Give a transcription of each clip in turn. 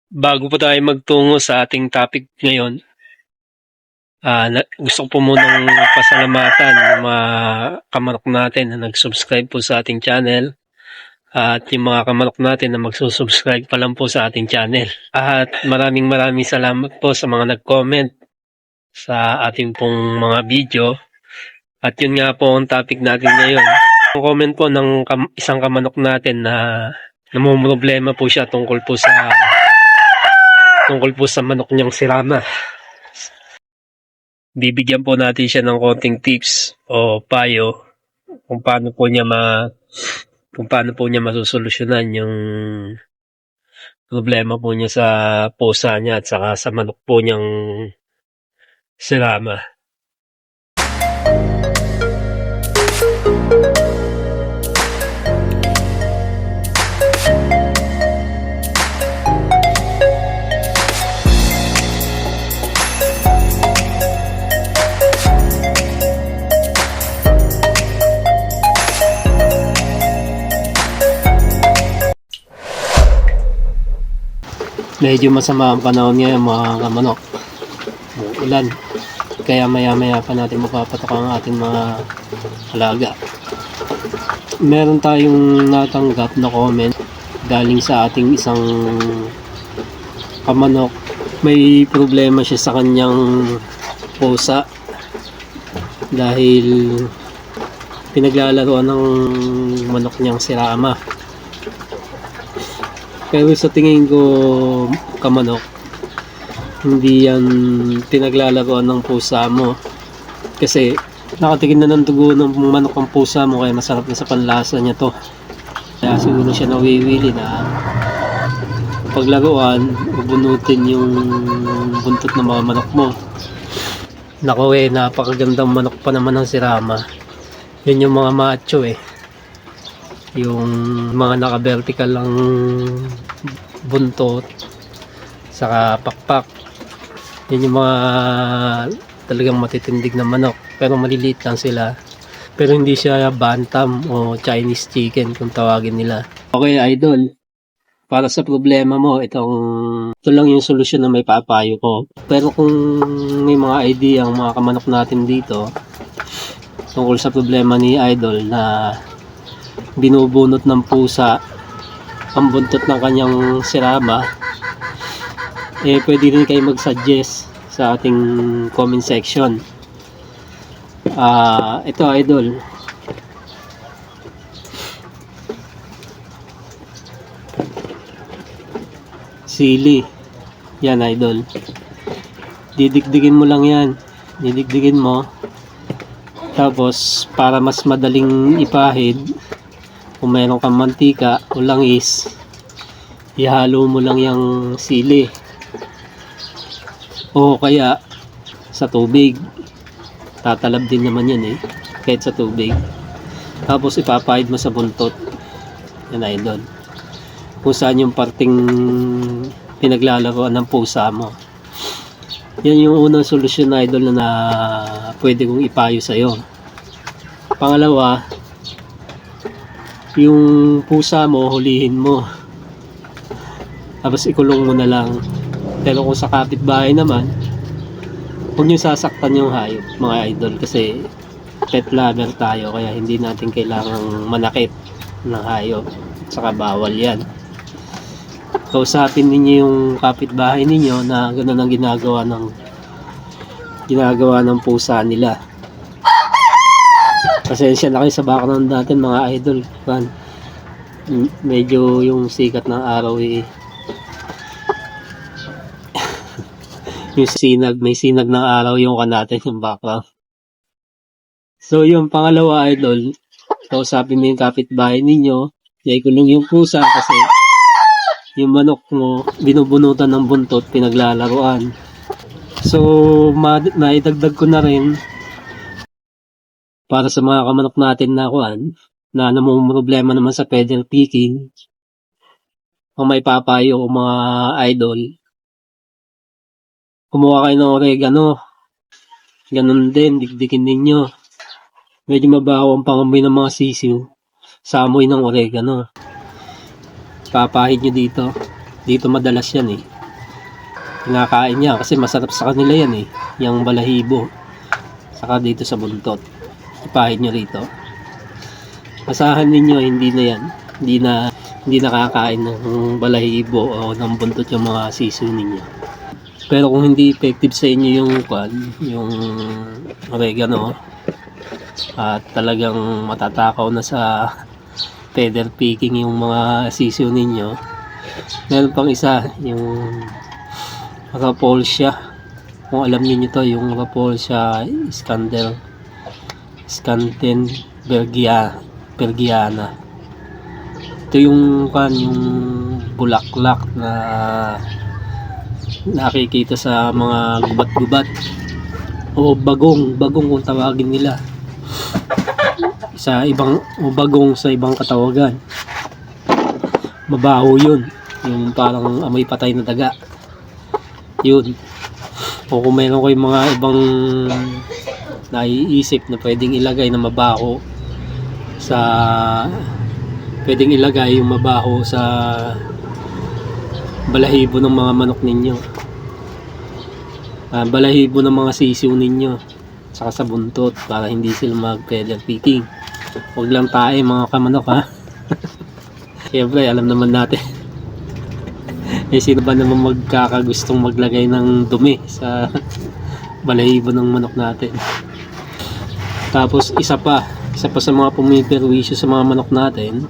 Bago po tayo magtungo sa ating topic ngayon, gusto ko po munang pasalamatan yung mga kamanok natin na nag-subscribe po sa ating channel at yung mga kamanok natin na magsusubscribe pa lang po sa ating channel. At maraming salamat po sa mga nag-comment sa ating pong mga video. At yun nga po ang topic natin ngayon. Ang comment po ng isang kamanok natin na namumroblema po siya tungkol po sa manok niyang si Rama. Bibigyan po natin siya ng konting tips o payo kung paano po niya masosolusyonan yung problema po niya sa pusa niya at saka sa manok po niyang si Rama. Medyo masama ang panahon ngayon mga kamanok. Ulan. Kaya maya pa natin mapapatok ang ating mga alaga. Meron tayong natanggap na comment galing sa ating isang kamanok. May problema siya sa kanyang pusa dahil pinaglalaroan ng manok niyang si Rama. Pero sa tingin ko, kamanok, hindi yan pinaglalaroan ng pusa mo. Kasi nakatikim na ng dugo ng manok ang pusa mo, kaya masarap na sa panlasa niya to. Kaya siguro siya nawiwili na paglaruan, ubunutin yung buntot ng mga manok mo. Naku napakagandang manok pa naman ng si Rama. Yun yung mga macho yung mga naka-vertical lang buntot saka pakpak, yun yung mga talagang matitindig na manok, pero maliliit lang sila, pero hindi siya bantam o Chinese chicken kung tawagin nila. Okay idol, para sa problema mo, ito lang yung solusyon na may papayo ko. Pero kung may mga idea ang mga kamanok natin dito tungkol sa problema ni idol na binubunot ng pusa ang buntot ng kanyang si Rama, pwede rin kayo mag-suggest sa ating comment section. Ito idol, sili yan idol, didikdikin mo lang yan, didikdikin mo, tapos para mas madaling ipahid, kung mayroon kang mantika o langis, ihalo mo lang yung sili o kaya sa tubig. Tatalab din naman yan kahit sa tubig. Tapos ipapahid mo sa buntot yan idol, kung saan yung parting pinaglalaroan ng pusa mo. Yan yung unang solusyon idol na pwede kong ipayo sa'yo. Pangalawa, yung pusa mo hulihin mo, tapos ikulong mo na lang. Pero kung sa kapitbahay naman, huwag nyo sasaktan yung hayop mga idol, kasi pet lover tayo, kaya hindi natin kailangang manakit ng hayop, saka bawal yan. Kausapin ninyo yung kapitbahay ninyo na gano'n ang ginagawa ng pusa nila. Pasensya na kayo sa background natin mga idol. Medyo yung sikat ng araw yung may sinag ng araw yung natin yung background. So yung pangalawa idol, kausapin mo yung kapitbahay ninyo, ikulong yung pusa kasi yung manok mo binubunutan ng buntot, pinaglalaruan. So maidagdag ko na rin para sa mga kamanok natin na namumroblema naman sa feather picking, kung may papayo o mga idol, kumuha kayo ng oregano, ganun din, dikdikin ninyo. Medyo mabaho ang pangamoy ng mga sisiw sa amoy ng oregano. Papahid nyo dito madalas yan kinakain niya kasi masarap sa kanila yan eh, yung balahibo. Saka dito sa buntot. Ipahin nyo rito. Asahan ninyo hindi na yan. Hindi nakakain ng balahibo o ng buntot yung mga sisiw ninyo. Pero kung hindi effective sa inyo yung oregano at talagang matatakaw na sa feather picking yung mga sisiw ninyo, meron pang isa, yung Rapolsia. Kung alam niyo to, yung Rapolsia Bergiana. Ito yung bulaklak na nakikita sa mga gubat-gubat o bagong kung tawagin nila bagong sa ibang katawagan. Mabaho yun, yung parang amoy patay na daga yun. O kung mayroon ko yung mga ibang naiisip na pwedeng ilagay na mabaho sa balahibo ng mga manok ninyo, balahibo ng mga sisiw ninyo, saka sa buntot, para hindi sila mag feather picking. Huwag lang tayo mga kamanok ha. Siyempre alam naman natin sino ba naman magkakagustong maglagay ng dumi sa balahibo ng manok natin. Tapos isa pa sa mga pumiperwisyo sa mga manok natin,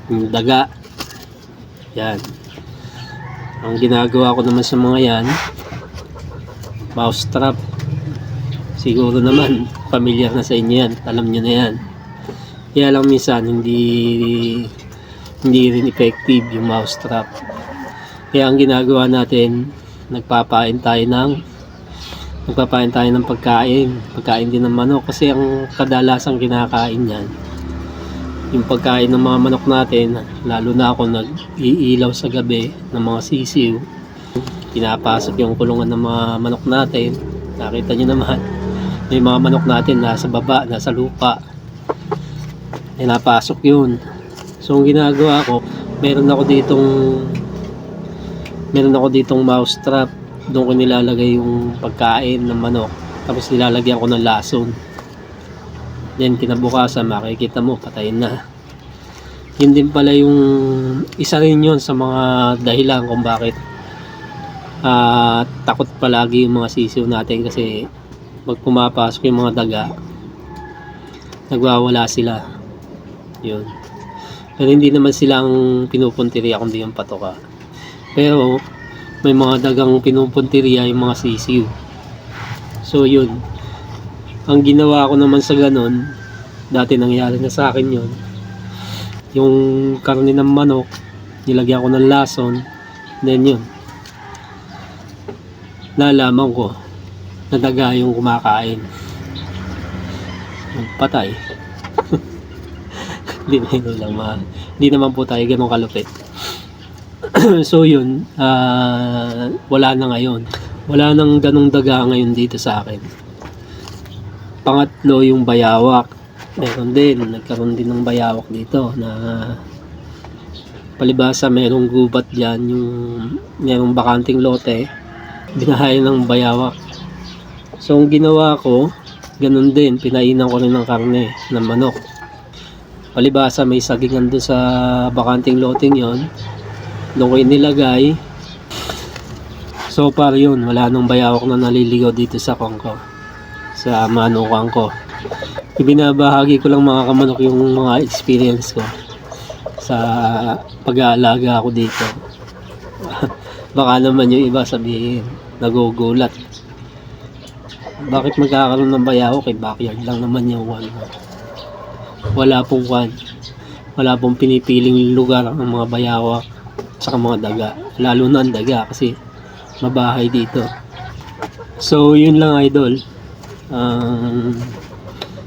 yung daga. Yan. Ang ginagawa ko naman sa mga yan, mouse trap. Siguro naman familiar na sa inyo yan, alam nyo na yan. Kaya lang minsan hindi rin effective yung mouse trap. Kaya ang ginagawa natin, nagpapain tayo ng pagkain din ng manok, kasi ang kadalasang kinakain yan, yung pagkain ng mga manok natin, lalo na ako nag-iilaw sa gabi ng mga sisiw, pinapasok yung kulungan ng mga manok natin. Nakita nyo naman, may mga manok natin nasa baba, nasa lupa, pinapasok yun. So ang ginagawa ko, meron ako ditong mouse trap. Doon ko nilalagay yung pagkain ng manok, tapos nilalagyan ko ng lason. Then kinabukasan makikita mo patayin na. Yun din pala yung isa rin yun sa mga dahilan kung bakit takot palagi yung mga sisiw natin, kasi pag pumapasok yung mga daga, nagwawala sila. Yun. Pero hindi naman silang pinupuntirya kundi yung patoka. Pero may mga dagang pinupuntirya yung mga sisiw. So yun, ang ginawa ko naman sa ganon, dati nangyari na sa akin yun, yung karne ng manok nilagyan ko ng lason, then yun, nalaman ko na daga yung kumakain, patay. Hindi naman po tayo ganun kalupit. So yun, wala na ngayon. Wala nang ganong daga ngayon dito sa akin. Pangatlo, yung bayawak. Nagkaroon din ng bayawak dito na palibasa merong gubat dyan, yung merong bakanting lote, binahay ng bayawak. So ang ginawa ko, ganun din, pinainan ko rin ng karne ng manok. Palibasa may sagingan doon sa bakanting loteng yon, doon ko inilagay. So far yun, wala nang bayawak na naliligaw dito sa kongko, sa manukan ko. Ibinabahagi ko lang mga kamanok yung mga experience ko sa pag-aalaga ako dito. Baka naman yung iba sabihin, nagugulat, bakit magkakaroon ng bayawak, backyard lang naman yung wala pong pinipiling lugar ang mga bayawak saka mga daga, lalo na ang daga kasi mabahay dito. So yun lang idol,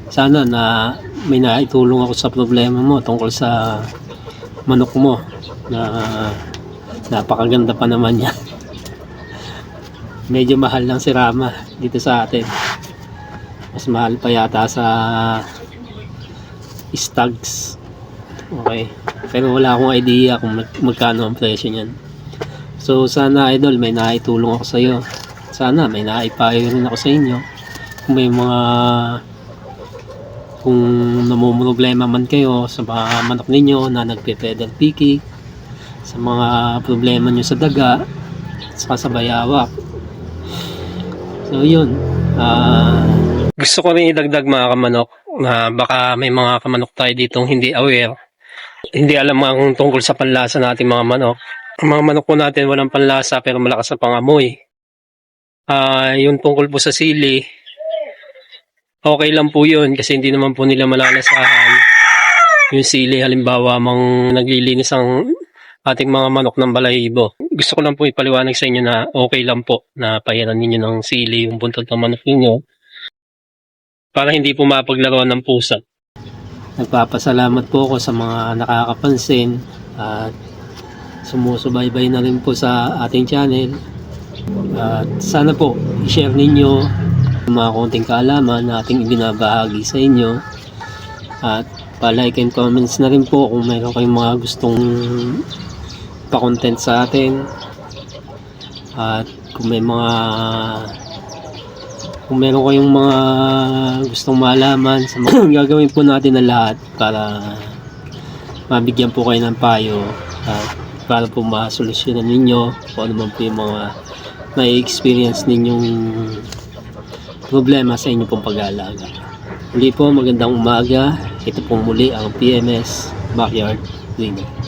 sana na may naitulong ako sa problema mo tungkol sa manok mo na napakaganda pa naman yan. Medyo mahal lang si Rama dito sa atin, mas mahal pa yata sa Stags. Okay, pero wala akong idea kung magkano ang presyo niyan. So sana idol, may naitulong ako sa iyo. Sana may naipayo rin ako sa inyo. Kung may mga kung namumroblema man kayo sa mga manok ninyo na nagpe-pedal piki, sa mga problema nyo sa daga, saka sa bayawak. So yun, gusto ko rin idagdag mga kamanok na baka may mga kamanok tayo ditong hindi aware, hindi alam ang tungkol sa panlasa nating mga manok. Ang mga manok po natin walang panlasa pero malakas sa pangamoy. Yung tungkol po sa sili, okay lang po yun kasi hindi naman po nila malalasahan yung sili. Halimbawa, naglilinis ang ating mga manok ng balahibo. Gusto ko lang po ipaliwanag sa inyo na okay lang po na pahiran ninyo ng sili yung buntot ng manok ninyo para hindi po mapaglaruan ng pusa. Nagpapasalamat po ako sa mga nakakapansin at sumusubaybay na rin po sa ating channel. At sana po i-share ninyo yung mga konting kaalaman na ating ibinabahagi sa inyo. At pa-like and comments na rin po kung mayroon kayong mga gustong pa-content sa atin. At kung meron kayong mga gustong malaman sa mga gagawin po natin na lahat para mabigyan po kayo ng payo at para po masolusyonan ninyo kung ano man po yung mga may experience ninyong problema sa inyong pong pag-aalaga. Muli po, magandang umaga. Ito pong muli ang PMS Backyard Cleaning.